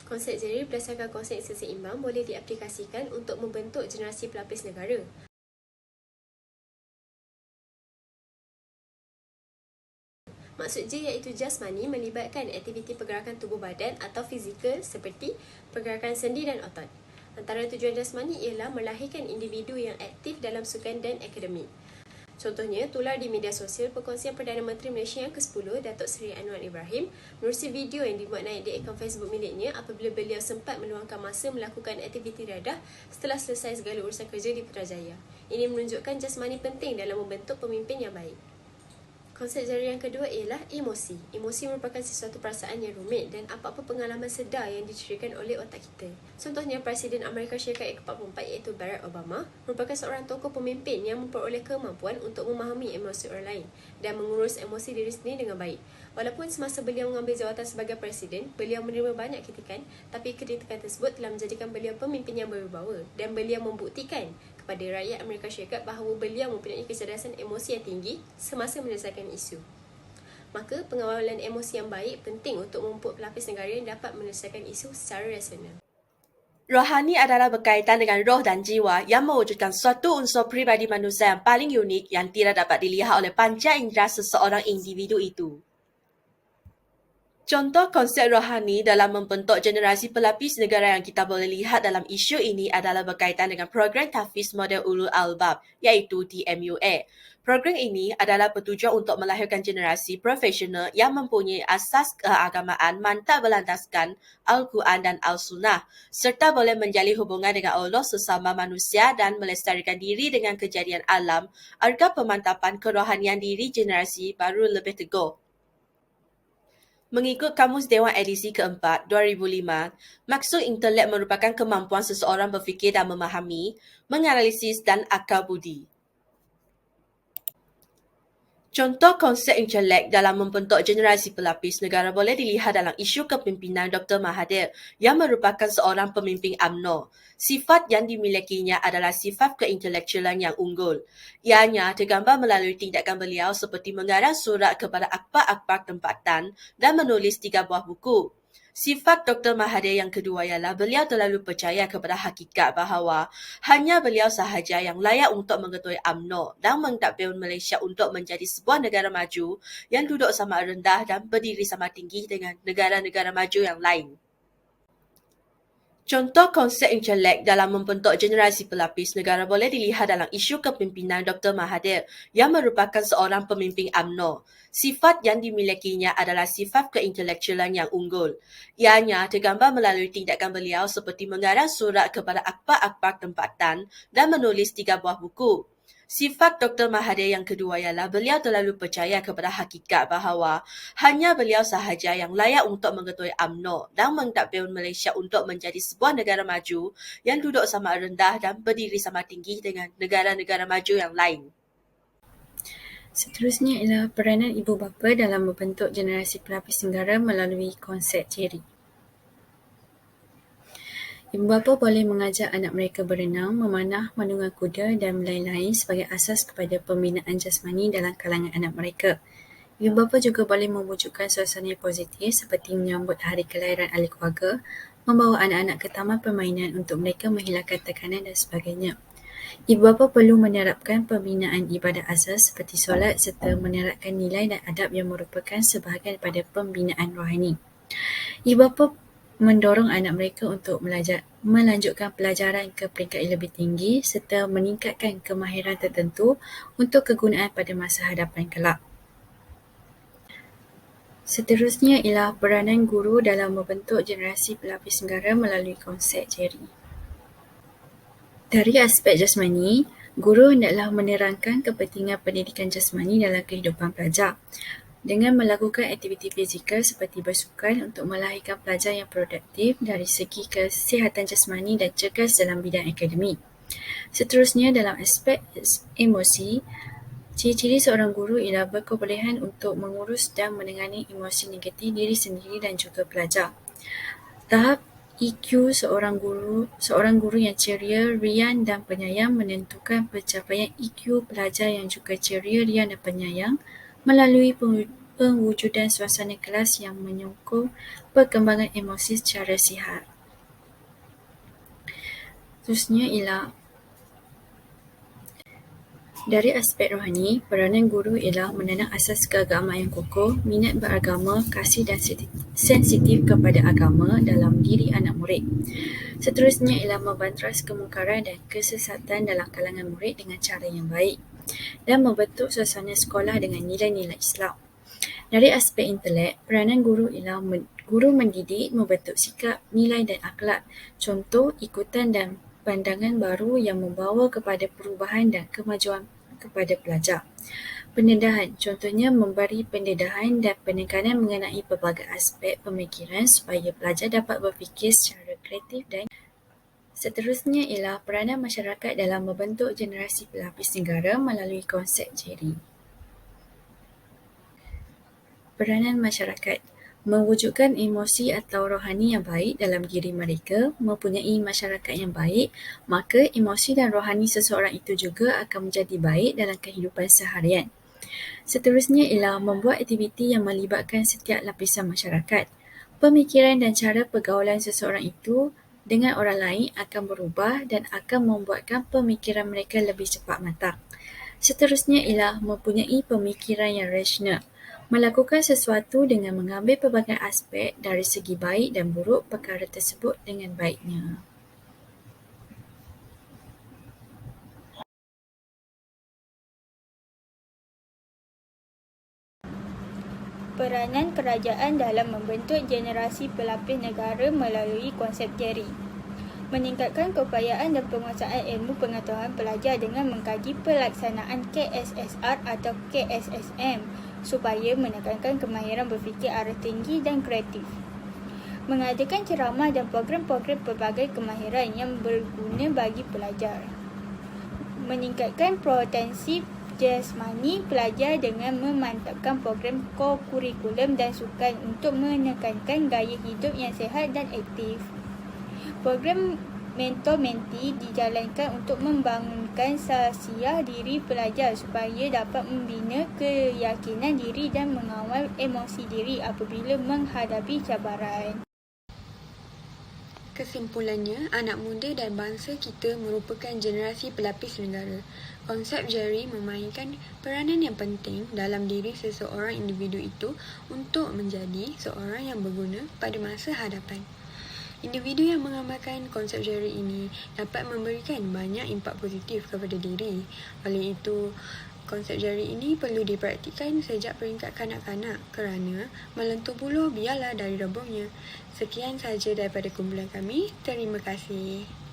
Konsep Jerry berdasarkan konsep yang seimbang boleh diaplikasikan untuk membentuk generasi pelapis negara. Maksud J iaitu jasmani melibatkan aktiviti pergerakan tubuh badan atau fizikal seperti pergerakan sendi dan otot. Antara tujuan jasmani ialah melahirkan individu yang aktif dalam sukan dan akademik. Contohnya, tular di media sosial perkongsian Perdana Menteri Malaysia yang ke-10, Datuk Seri Anwar Ibrahim, menerusi video yang dimuat naik di akaun Facebook miliknya apabila beliau sempat meluangkan masa melakukan aktiviti riadah setelah selesai segala urusan kerja di Putrajaya. Ini menunjukkan jasmani penting dalam membentuk pemimpin yang baik. Konsep Jerry yang kedua ialah emosi. Emosi merupakan sesuatu perasaan yang rumit dan apa-apa pengalaman sedar yang diceriakan oleh otak kita. Contohnya, Presiden Amerika Syarikat yang ke-44 iaitu Barack Obama merupakan seorang tokoh pemimpin yang memperoleh kemampuan untuk memahami emosi orang lain dan mengurus emosi diri sendiri dengan baik. Walaupun semasa beliau mengambil jawatan sebagai Presiden, beliau menerima banyak kritikan, tapi kritikan tersebut telah menjadikan beliau pemimpin yang berwibawa dan beliau membuktikan kepada rakyat Amerika Syarikat bahawa beliau mempunyai kecerdasan emosi yang tinggi semasa menyelesaikan isu. Maka, pengawalan emosi yang baik penting untuk memupuk pelapis negara yang dapat menyelesaikan isu secara rasional. Rohani adalah berkaitan dengan roh dan jiwa yang mewujudkan suatu unsur pribadi manusia yang paling unik yang tidak dapat dilihat oleh panca indera seseorang individu itu. Contoh konsep rohani dalam membentuk generasi pelapis negara yang kita boleh lihat dalam isu ini adalah berkaitan dengan program tahfiz model Ulul Albab, iaitu TMUA. Program ini adalah bertujuan untuk melahirkan generasi profesional yang mempunyai asas keagamaan mantap berlandaskan Al-Quran dan Al-Sunnah, serta boleh menjalin hubungan dengan Allah sesama manusia dan melestarikan diri dengan kejadian alam agar pemantapan kerohanian diri generasi baru lebih teguh. Mengikut Kamus Dewan edisi keempat, 2005, maksud intelek merupakan kemampuan seseorang berfikir dan memahami, menganalisis dan akal budi. Contoh konsep intelek dalam membentuk generasi pelapis negara boleh dilihat dalam isu kepimpinan Dr. Mahathir yang merupakan seorang pemimpin UMNO. Sifat yang dimilikinya adalah sifat keintelektualan yang unggul. Ianya tergambar melalui tindakan beliau seperti mengarang surat kepada akhbar-akhbar tempatan dan menulis 3 buah buku. Sifat Dr. Mahathir yang kedua ialah beliau terlalu percaya kepada hakikat bahawa hanya beliau sahaja yang layak untuk mengetuai UMNO dan mentadbir Malaysia untuk menjadi sebuah negara maju yang duduk sama rendah dan berdiri sama tinggi dengan negara-negara maju yang lain. Contoh konsep intelek dalam membentuk generasi pelapis negara boleh dilihat dalam isu kepimpinan Dr. Mahathir yang merupakan seorang pemimpin UMNO. Sifat yang dimilikinya adalah sifat keintelektualan yang unggul. Ianya tergambar melalui tindakan beliau seperti mengarang surat kepada akhbar-akhbar tempatan dan menulis 3 buah buku. Sifat Dr. Mahathir yang kedua ialah beliau terlalu percaya kepada hakikat bahawa hanya beliau sahaja yang layak untuk mengetuai UMNO dan mentadbir Malaysia untuk menjadi sebuah negara maju yang duduk sama rendah dan berdiri sama tinggi dengan negara-negara maju yang lain. Seterusnya ialah peranan ibu bapa dalam membentuk generasi pelapis negara melalui konsep Jerry. Ibu bapa boleh mengajar anak mereka berenang, memanah, menunggang kuda dan lain-lain sebagai asas kepada pembinaan jasmani dalam kalangan anak mereka. Ibu bapa juga boleh mewujudkan suasana yang positif seperti menyambut hari kelahiran ahli keluarga, membawa anak-anak ke taman permainan untuk mereka menghilangkan tekanan dan sebagainya. Ibu bapa perlu menerapkan pembinaan ibadat asas seperti solat serta menerapkan nilai dan adab yang merupakan sebahagian daripada pembinaan rohani. Ibu bapa mendorong anak mereka untuk melanjutkan pelajaran ke peringkat yang lebih tinggi serta meningkatkan kemahiran tertentu untuk kegunaan pada masa hadapan kelak. Seterusnya ialah peranan guru dalam membentuk generasi pelapis negara melalui konsep Jerry. Dari aspek jasmani, guru hendaklah menerangkan kepentingan pendidikan jasmani dalam kehidupan pelajar dengan melakukan aktiviti fizikal seperti bersukan untuk melahirkan pelajar yang produktif dari segi kesihatan jasmani dan cergas dalam bidang akademik. Seterusnya, dalam aspek emosi, ciri-ciri seorang guru ialah berkebolehan untuk mengurus dan menangani emosi negatif diri sendiri dan juga pelajar. Tahap EQ seorang guru yang ceria, riang dan penyayang menentukan pencapaian EQ pelajar yang juga ceria, riang dan penyayang melalui pewujudan suasana kelas yang menyokong perkembangan emosi secara sihat. Seterusnya ialah dari aspek rohani, peranan guru ialah menanam asas keagamaan yang kokoh, minat beragama, kasih dan sensitif kepada agama dalam diri anak murid. Seterusnya ialah membantras kemungkaran dan kesesatan dalam kalangan murid dengan cara yang baik dan membentuk suasana sekolah dengan nilai-nilai Islam. Dari aspek intelek, peranan guru ialah guru mendidik, membentuk sikap, nilai dan akhlak, contoh, ikutan dan pandangan baru yang membawa kepada perubahan dan kemajuan kepada pelajar. Pendedahan, contohnya memberi pendedahan dan penekanan mengenai pelbagai aspek pemikiran supaya pelajar dapat berfikir secara kreatif dan seterusnya ialah peranan masyarakat dalam membentuk generasi pelapis negara melalui konsep JERI. Peranan masyarakat mewujudkan emosi atau rohani yang baik dalam diri mereka, mempunyai masyarakat yang baik, maka emosi dan rohani seseorang itu juga akan menjadi baik dalam kehidupan seharian. Seterusnya ialah membuat aktiviti yang melibatkan setiap lapisan masyarakat. Pemikiran dan cara pergaulan seseorang itu dengan orang lain akan berubah dan akan membuatkan pemikiran mereka lebih cepat matang. Seterusnya ialah mempunyai pemikiran yang rasional. Melakukan sesuatu dengan mengambil pelbagai aspek dari segi baik dan buruk perkara tersebut dengan baiknya. Peranan kerajaan dalam membentuk generasi pelapis negara melalui konsep JERI. Meningkatkan keupayaan dan penguasaan ilmu pengetahuan pelajar dengan mengkaji pelaksanaan KSSR atau KSSM supaya menekankan kemahiran berfikir arah tinggi dan kreatif. Mengadakan ceramah dan program-program pelbagai kemahiran yang berguna bagi pelajar. Meningkatkan potensi jasmani pelajar dengan memantapkan program kurikulum dan sukan untuk menekankan gaya hidup yang sihat dan aktif. Program mentor-menti dijalankan untuk membangunkan sasiah diri pelajar supaya dapat membina keyakinan diri dan mengawal emosi diri apabila menghadapi cabaran. Kesimpulannya, anak muda dan bangsa kita merupakan generasi pelapis negara. Konsep JERI memainkan peranan yang penting dalam diri seseorang individu itu untuk menjadi seorang yang berguna pada masa hadapan. Individu yang mengamalkan konsep JERI ini dapat memberikan banyak impak positif kepada diri. Oleh itu, konsep JERI ini perlu dipraktikkan sejak peringkat kanak-kanak kerana melentur buluh biarlah dari rebungnya. Sekian sahaja daripada kumpulan kami. Terima kasih.